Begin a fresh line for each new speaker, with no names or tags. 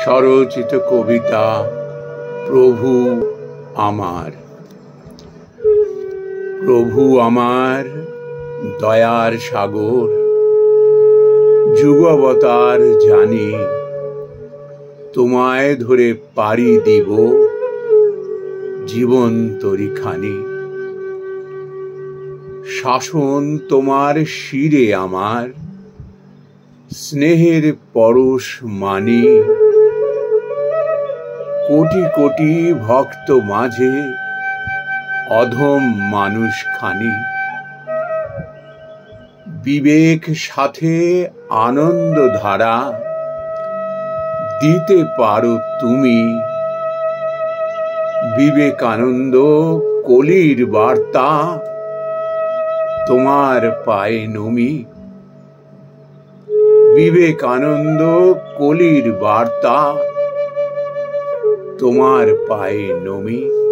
স্বরচিত কবিতা প্রভু আমার। প্রভু আমার দয়ার সাগর, যুগাবতার জানি, তোমায় ধরে পাড়ি দিব জীবন তরিখানি। শাসন তোমার শিরে আমার, স্নেহের পরশ মানি। কোটি কোটি ভক্ত মাঝে অধম মানুষ খানি। বিবেক সাথে আনন্দ ধারা দিতে পারো তুমি। বিবেকানন্দ কলির বার্তা তোমার পায়ে নমি। বিবেকানন্দ কলির বার্তা তোমার পায়ে নমি।